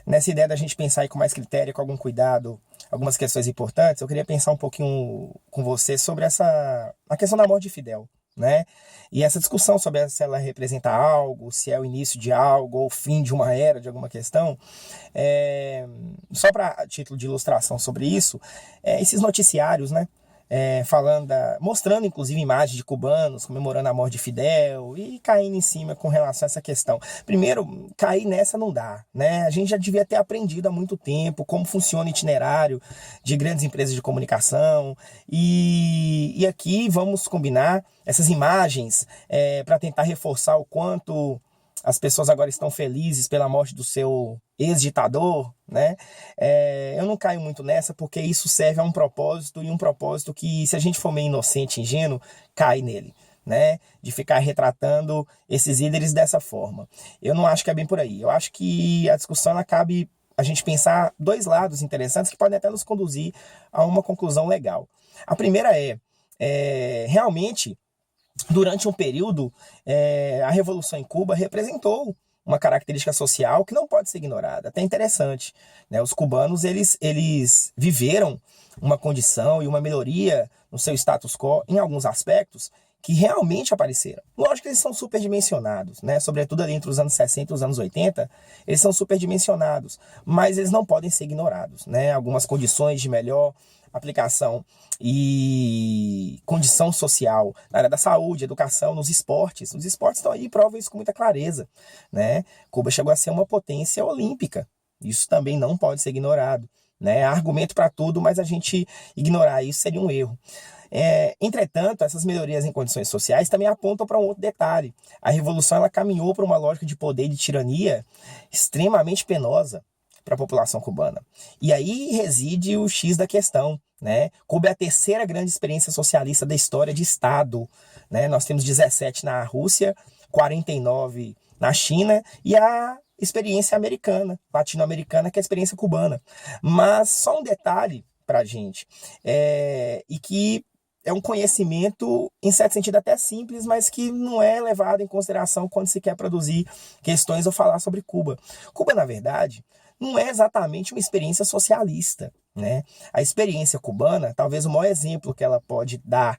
nessa ideia da gente pensar aí com mais critério, com algum cuidado, algumas questões importantes, eu queria pensar um pouquinho com você sobre a questão da morte de Fidel, né? E essa discussão sobre se ela representa algo, se é o início de algo ou o fim de uma era, de alguma questão. Só para título de ilustração sobre isso, esses noticiários, né? Mostrando inclusive imagens de cubanos comemorando a morte de Fidel e caindo em cima com relação a essa questão. Primeiro, cair nessa não dá, né? A gente já devia ter aprendido há muito tempo como funciona o itinerário de grandes empresas de comunicação e aqui vamos combinar essas imagens para tentar reforçar o quanto as pessoas agora estão felizes pela morte do seu ex-ditador, né? Eu não caio muito nessa porque isso serve a um propósito, e um propósito que, se a gente for meio inocente, ingênuo, cai nele, né? De ficar retratando esses líderes dessa forma. Eu não acho que é bem por aí. Eu acho que a discussão ela cabe a gente pensar dois lados interessantes que podem até nos conduzir a uma conclusão legal. A primeira realmente, durante um período, a Revolução em Cuba representou uma característica social que não pode ser ignorada. Até interessante, né? Os cubanos eles viveram uma condição e uma melhoria no seu status quo em alguns aspectos que realmente apareceram. Lógico que eles são superdimensionados, né? Sobretudo ali entre os anos 60 e os anos 80, eles são superdimensionados, mas eles não podem ser ignorados, né? Algumas condições de melhor aplicação e condição social na área da saúde, educação, nos esportes. Os esportes estão aí e provam isso com muita clareza, né? Cuba chegou a ser uma potência olímpica. Isso também não pode ser ignorado, né? Há argumento para tudo, mas a gente ignorar isso seria um erro. Entretanto, essas melhorias em condições sociais também apontam para um outro detalhe. A revolução ela caminhou para uma lógica de poder e de tirania extremamente penosa para a população cubana. E aí reside o X da questão, né? Cuba é a terceira grande experiência socialista da história de Estado, né? Nós temos 17 na Rússia, 49 na China e a experiência americana, latino-americana, que é a experiência cubana. Mas só um detalhe para a gente, e que é um conhecimento, em certo sentido, até simples, mas que não é levado em consideração quando se quer produzir questões ou falar sobre Cuba. Cuba, na verdade, não é exatamente uma experiência socialista, né? A experiência cubana, talvez o maior exemplo que ela pode dar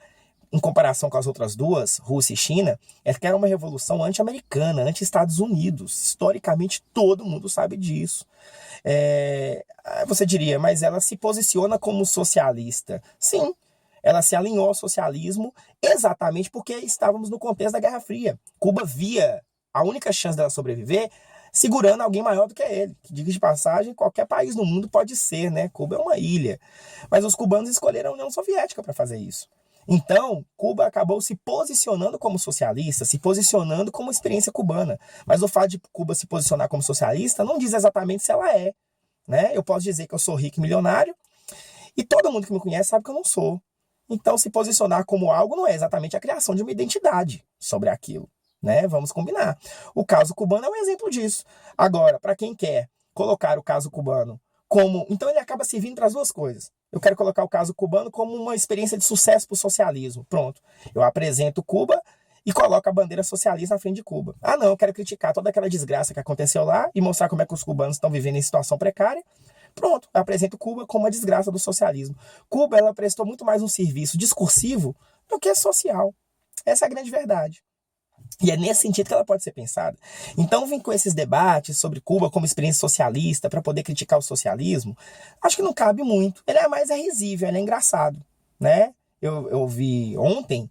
em comparação com as outras duas, Rússia e China, é que era uma revolução anti-americana, anti-Estados Unidos. Historicamente, todo mundo sabe disso. Você diria, mas ela se posiciona como socialista. Sim, ela se alinhou ao socialismo exatamente porque estávamos no contexto da Guerra Fria. Cuba via a única chance dela sobreviver segurando alguém maior do que ele. Que, diga de passagem, qualquer país no mundo pode ser, né? Cuba é uma ilha. Mas os cubanos escolheram a União Soviética para fazer isso. Então, Cuba acabou se posicionando como socialista, se posicionando como experiência cubana. Mas o fato de Cuba se posicionar como socialista não diz exatamente se ela é, né? Eu posso dizer que eu sou rico e milionário e todo mundo que me conhece sabe que eu não sou. Então, se posicionar como algo não é exatamente a criação de uma identidade sobre aquilo, né? Vamos combinar. O caso cubano é um exemplo disso. Agora, para quem quer colocar o caso cubano como... Então, ele acaba servindo para as duas coisas. Eu quero colocar o caso cubano como uma experiência de sucesso para o socialismo. Pronto. Eu apresento Cuba e coloco a bandeira socialista na frente de Cuba. Ah, não, eu quero criticar toda aquela desgraça que aconteceu lá e mostrar como é que os cubanos estão vivendo em situação precária. Pronto, eu apresento Cuba como uma desgraça do socialismo. Cuba, ela prestou muito mais um serviço discursivo do que social. Essa é a grande verdade. E é nesse sentido que ela pode ser pensada. Então, vem com esses debates sobre Cuba como experiência socialista para poder criticar o socialismo, acho que não cabe muito. Ele é mais risível, ele é engraçado, né? Eu vi ontem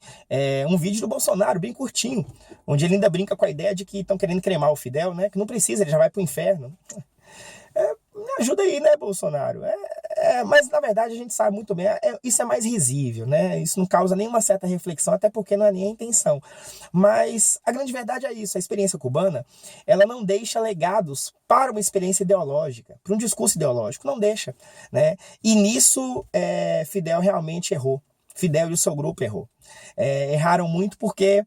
um vídeo do Bolsonaro, bem curtinho, onde ele ainda brinca com a ideia de que estão querendo cremar o Fidel, né? Que não precisa, ele já vai para o inferno. Me ajuda aí, né, Bolsonaro? Mas, na verdade, a gente sabe muito bem, isso é mais risível, né? Isso não causa nenhuma certa reflexão, até porque não é nem a intenção. Mas a grande verdade é isso, a experiência cubana, ela não deixa legados para uma experiência ideológica, para um discurso ideológico, não deixa, né? E nisso, Fidel realmente errou. Fidel e o seu grupo errou. Erraram muito porque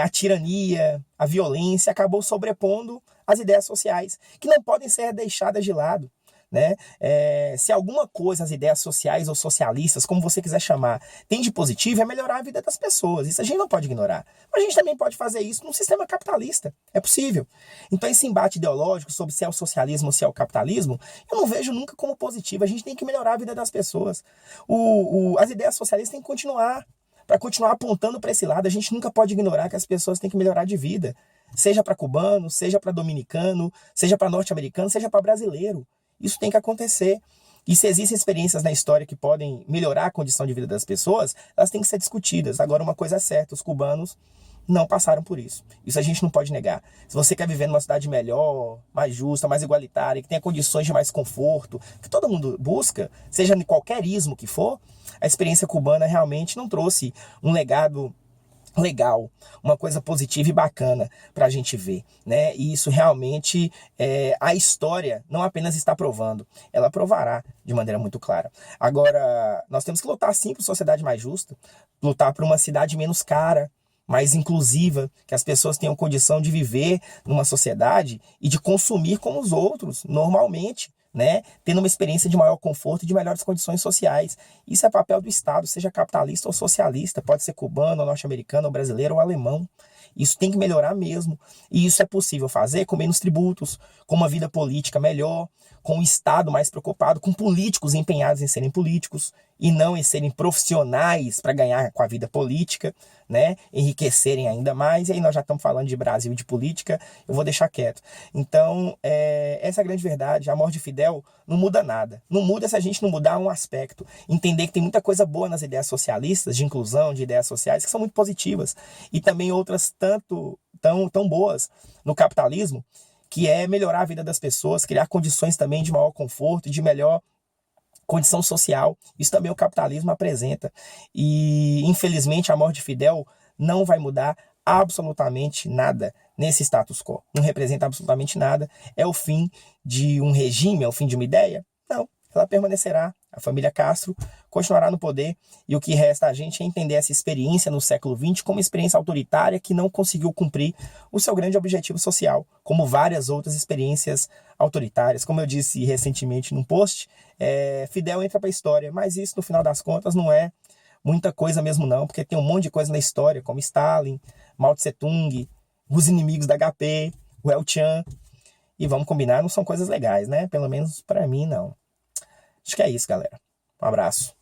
a tirania, a violência acabou sobrepondo as ideias sociais, que não podem ser deixadas de lado. né? Se alguma coisa, as ideias sociais ou socialistas, como você quiser chamar, tem de positivo, é melhorar a vida das pessoas. Isso a gente não pode ignorar. Mas a gente também pode fazer isso num sistema capitalista. É possível. Então, esse embate ideológico sobre se é o socialismo ou se é o capitalismo, eu não vejo nunca como positivo. A gente tem que melhorar a vida das pessoas. As ideias socialistas têm que continuar. Para continuar apontando para esse lado, a gente nunca pode ignorar que as pessoas têm que melhorar de vida. Seja para cubano, seja para dominicano, seja para norte-americano, seja para brasileiro. Isso tem que acontecer. E se existem experiências na história que podem melhorar a condição de vida das pessoas, elas têm que ser discutidas. Agora, uma coisa é certa, os cubanos não passaram por isso. Isso a gente não pode negar. Se você quer viver numa cidade melhor, mais justa, mais igualitária, que tenha condições de mais conforto, que todo mundo busca, seja em qualquer ismo que for, a experiência cubana realmente não trouxe um legado legal, uma coisa positiva e bacana para a gente ver, né? E isso realmente a história não apenas está provando, ela provará de maneira muito clara. Agora, nós temos que lutar sim por uma sociedade mais justa, lutar por uma cidade menos cara, mais inclusiva, que as pessoas tenham condição de viver numa sociedade e de consumir como os outros, normalmente, né? Tendo uma experiência de maior conforto e de melhores condições sociais. Isso é papel do Estado, seja capitalista ou socialista, pode ser cubano, ou norte-americano, ou brasileiro, ou alemão. Isso tem que melhorar mesmo. E isso é possível fazer com menos tributos, com uma vida política melhor, com um Estado mais preocupado, com políticos empenhados em serem políticos e não em serem profissionais para ganhar com a vida política, né? Enriquecerem ainda mais. E aí nós já estamos falando de Brasil e de política, eu vou deixar quieto. Então, essa é a grande verdade. A morte de Fidel não muda nada. Não muda se a gente não mudar um aspecto. Entender que tem muita coisa boa nas ideias socialistas, de inclusão, de ideias sociais, que são muito positivas. E também outras tão boas no capitalismo, que é melhorar a vida das pessoas, criar condições também de maior conforto e de melhor condição social. Isso também o capitalismo apresenta. E, infelizmente, a morte de Fidel não vai mudar absolutamente nada nesse status quo. Não representa absolutamente nada. É o fim de um regime, é o fim de uma ideia? Não. Ela permanecerá. A família Castro continuará no poder e o que resta a gente é entender essa experiência no século XX como uma experiência autoritária que não conseguiu cumprir o seu grande objetivo social, como várias outras experiências autoritárias. Como eu disse recentemente num post, Fidel entra para a história, mas isso no final das contas não é muita coisa mesmo não, porque tem um monte de coisa na história, como Stalin, Mao Tse Tung, os inimigos da HP, o El Chan, e vamos combinar, não são coisas legais, né? Pelo menos para mim não. Acho que é isso, galera. Um abraço.